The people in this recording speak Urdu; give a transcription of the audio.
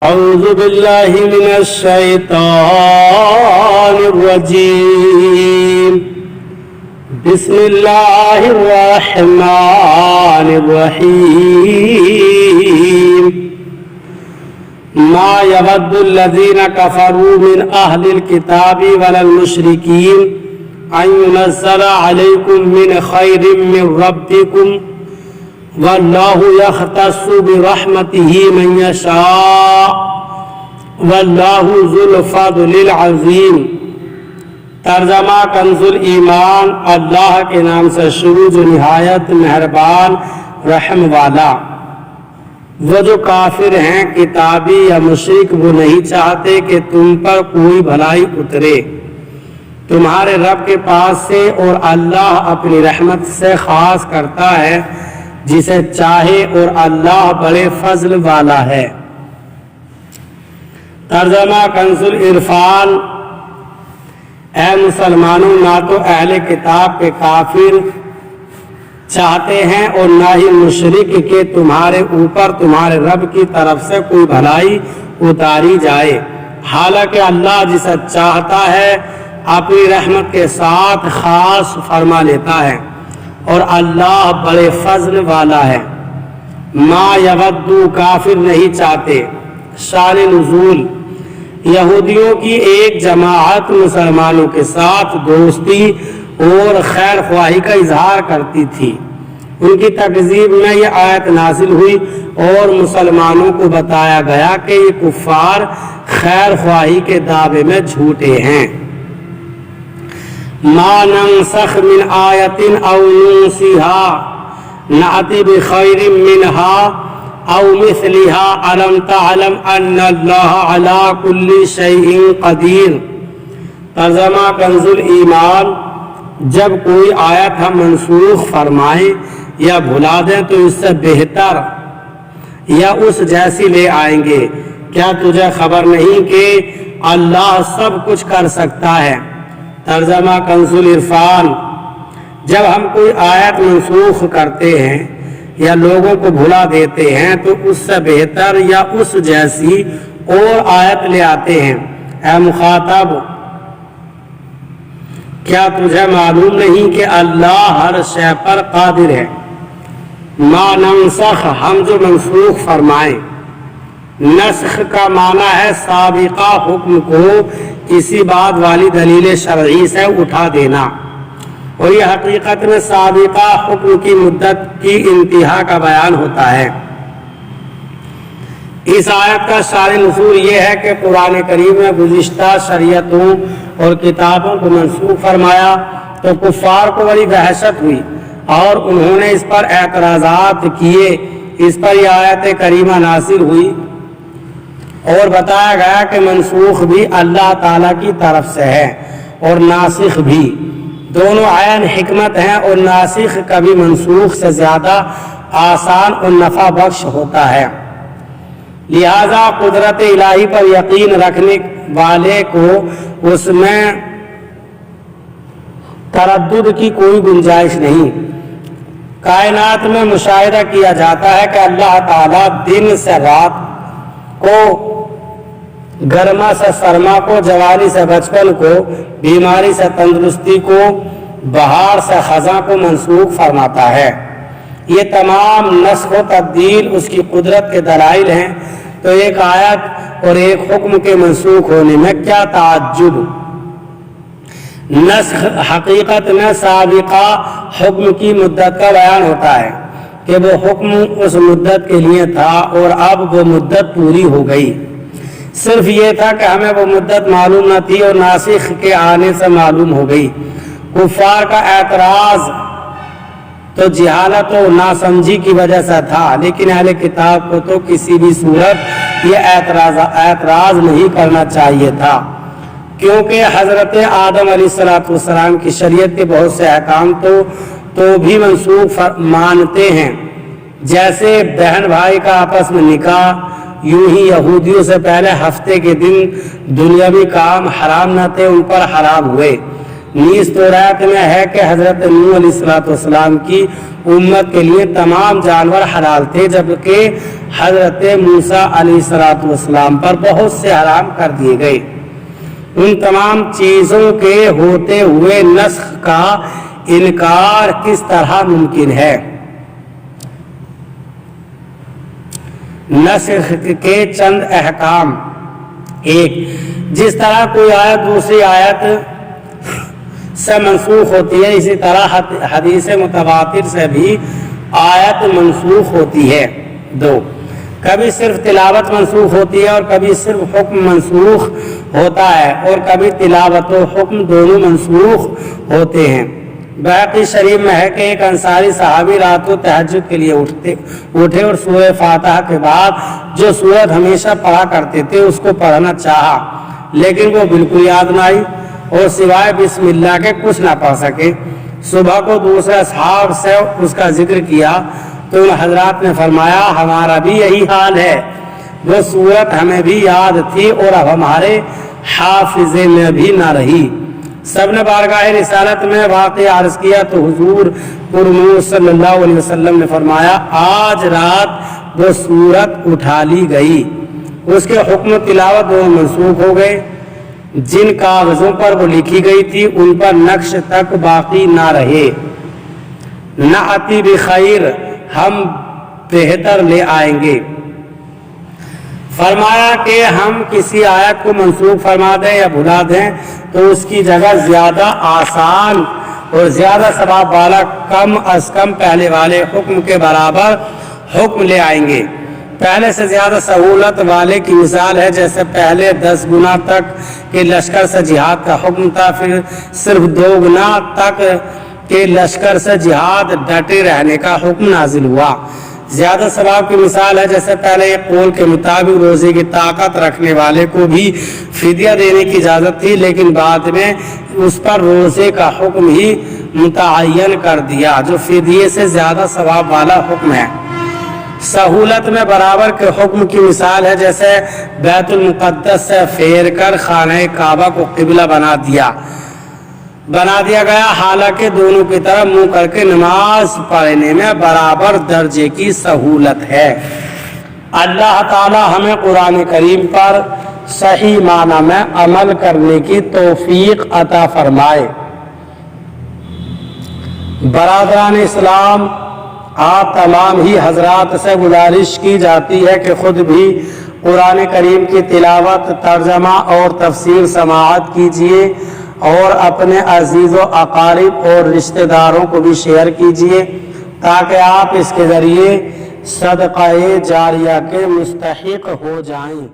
أعوذ بالله من الشيطان الرجيم. بسم الله الرحمن الرحيم. ما يود الذين كفروا من أهل الكتاب ولا المشركين أن ينزل عليكم من خير من ربكم واللہ یختص برحمتہ من یشاء واللہ ذو الفضل العظیم. ترجمہ کنز الایمان. اللہ کے نام سے شروع جو نہایت مہربان رحم والا. وہ جو کافر ہیں کتابی یا مشرک وہ نہیں چاہتے کہ تم پر کوئی بھلائی اترے تمہارے رب کے پاس سے، اور اللہ اپنی رحمت سے خاص کرتا ہے جسے چاہے، اور اللہ بڑے فضل والا ہے. ترجمہ کنز العرفان. اے مسلمانوں، نہ تو اہل کتاب کے کافر چاہتے ہیں اور نہ ہی مشرک کہ تمہارے اوپر تمہارے رب کی طرف سے کوئی بھلائی اتاری جائے، حالانکہ اللہ جسے چاہتا ہے اپنی رحمت کے ساتھ خاص فرما لیتا ہے، اور اللہ بڑے فضل والا ہے. ما یودو، کافر نہیں چاہتے. شان نزول. یہودیوں کی ایک جماعت مسلمانوں کے ساتھ دوستی اور خیر خواہی کا اظہار کرتی تھی. ان کی تکذیب میں یہ آیت نازل ہوئی اور مسلمانوں کو بتایا گیا کہ یہ کفار خیر خواہی کے دعوے میں جھوٹے ہیں. ما ننسخ من آیت او ننسیہا نأتی بخیر منہا او مثلہا الم تعلم ان اللہ علی کل شیء قدیر. ترجمہ کنز الایمان. جب کوئی آیت ہم منسوخ فرمائیں یا بھلا دیں تو اس سے بہتر یا اس جیسی لے آئیں گے. کیا تجھے خبر نہیں کہ اللہ سب کچھ کر سکتا ہے. ترجمہ کنز العرفان. جب ہم کوئی آیت منسوخ کرتے ہیں یا لوگوں کو بھلا دیتے ہیں تو اس سے بہتر یا اس جیسی اور آیت لے آتے ہیں. اے مخاطب، کیا تجھے معلوم نہیں کہ اللہ ہر شے پر قادر ہے. ما ننسخ، ہم جو منسوخ فرمائیں. نسخ کا معنی ہے سابقہ حکم کو کسی بعد والی دلیل شرعی سے اٹھا دینا، اور یہ حقیقت میں سابقہ حکم کی مدت کی انتہا کا بیان ہوتا ہے. اس آیت کا شان نزول یہ ہے کہ قرآن کریم میں گزشتہ شریعتوں اور کتابوں کو منسوخ فرمایا تو کفار کو بڑی دہشت ہوئی اور انہوں نے اس پر اعتراضات کیے. اس پر یہ آیت کریمہ نازل ہوئی اور بتایا گیا کہ منسوخ بھی اللہ تعالیٰ کی طرف سے ہے اور ناسخ بھی. دونوں عین حکمت ہیں، اور ناسخ کبھی منسوخ سے زیادہ آسان اور نفع بخش ہوتا ہے. لہذا قدرت الہی پر یقین رکھنے والے کو اس میں تردد کی کوئی گنجائش نہیں. کائنات میں مشاہدہ کیا جاتا ہے کہ اللہ تعالیٰ دن سے رات کو، گرما سے سرما کو، جوانی سے بچپن کو، بیماری سے تندرستی کو، بہار سے خزاں کو منسوخ فرماتا ہے. یہ تمام نسخ و تبدیل اس کی قدرت کے دلائل ہیں. تو ایک آیت اور ایک حکم کے منسوخ ہونے میں کیا تعجب. نسخ حقیقت میں سابقہ حکم کی مدت کا بیان ہوتا ہے کہ وہ حکم اس مدت کے لیے تھا اور اب وہ مدت پوری ہو گئی. صرف یہ تھا کہ ہمیں وہ مدت معلوم نہ تھی اور ناسخ کے آنے سے معلوم ہو گئی. کفار کا اعتراض تو جہالت و ناسمجھی کی وجہ سے تھا، لیکن اہل کتاب کو تو کسی بھی صورت یہ اعتراض نہیں کرنا چاہیے تھا، کیونکہ حضرت آدم علیہ السلام کی شریعت کے بہت سے احکام تو بھی منسوخ مانتے ہیں، جیسے بہن بھائی کا آپس میں نکاح. یوں ہی یہودیوں سے پہلے ہفتے کے دن دنیاوی کام حرام نہ تھے، ان پر حرام ہوئے، نیز تورات میں ہے کہ حضرت نوح علیہ السلام کی امت کے لیے تمام جانور حلال تھے، جبکہ حضرت موسیٰ علیہ السلام پر بہت سے حرام کر دیے گئے۔ ان تمام چیزوں کے ہوتے ہوئے نسخ کا انکار کس طرح ممکن ہے؟ نسخ کے چند احکام: ایک، جس طرح کوئی آیت دوسری آیت سے منسوخ ہوتی ہے، اسی طرح حدیث متواتر سے بھی آیت منسوخ ہوتی ہے۔ دو، کبھی صرف تلاوت منسوخ ہوتی ہے اور کبھی صرف حکم منسوخ ہوتا ہے، اور کبھی تلاوت و حکم دونوں منسوخ ہوتے ہیں۔ بحقی شریف میں ہے کہ ایک انصاری صحابی رات کو تہجد کے لیے اٹھے اور سورہ فاتحہ کے بعد جو سورت ہمیشہ پڑھا کرتے تھے اس کو پڑھنا چاہا، لیکن وہ بالکل یاد نہ آئی اور سوائے بسم اللہ کے کچھ نہ پڑھ سکے۔ صبح کو دوسرے اصحاب سے اس کا ذکر کیا تو ان حضرات نے فرمایا ہمارا بھی یہی حال ہے، وہ سورت ہمیں بھی یاد تھی اور اب ہمارے حافظے میں بھی نہ رہی۔ سب نے بارگاہ رسالت میں واقعہ عرض کیا تو حضور پرنور صلی اللہ علیہ وسلم نے فرمایا آج رات وہ سورت اٹھا لی گئی، اس کے حکم و تلاوت دونوں منسوخ ہو گئے، جن کاغذوں پر وہ لکھی گئی تھی ان پر نقش تک باقی نہ رہے۔ نعتی بخیر، ہم بہتر لے آئیں گے۔ فرمایا کہ ہم کسی آیت کو منسوخ فرما دیں یا بھلا دیں تو اس کی جگہ زیادہ آسان اور زیادہ ثواب والا کم از کم پہلے والے حکم کے برابر حکم لے آئیں گے۔ پہلے سے زیادہ سہولت والے کی مثال ہے جیسے پہلے 10 گنا تک کے لشکر سے جہاد کا حکم تھا، پھر صرف 2 گنا تک کے لشکر سے جہاد ڈٹے رہنے کا حکم نازل ہوا۔ زیادہ ثواب کی مثال ہے جیسے پہلے ایک قول کے مطابق روزے کی طاقت رکھنے والے کو بھی فدیہ دینے کی اجازت تھی، لیکن بعد میں اس پر روزے کا حکم ہی متعین کر دیا جو فدیے سے زیادہ ثواب والا حکم ہے۔ سہولت میں برابر کے حکم کی مثال ہے جیسے بیت المقدس سے پھیر کر خانہ کعبہ کو قبلہ بنا دیا گیا، حالانکہ دونوں کی طرف منہ کر کے نماز پڑھنے میں برابر درجے کی سہولت ہے۔ اللہ تعالی ہمیں قرآن کریم پر صحیح معنی میں عمل کرنے کی توفیق عطا فرمائے۔ برادران اسلام، آپ تمام ہی حضرات سے گزارش کی جاتی ہے کہ خود بھی قرآن کریم کی تلاوت، ترجمہ اور تفسیر سماعت کیجیے اور اپنے عزیز و اقارب اور رشتہ داروں کو بھی شیئر کیجیے تاکہ آپ اس کے ذریعے صدقہ جاریہ کے مستحق ہو جائیں۔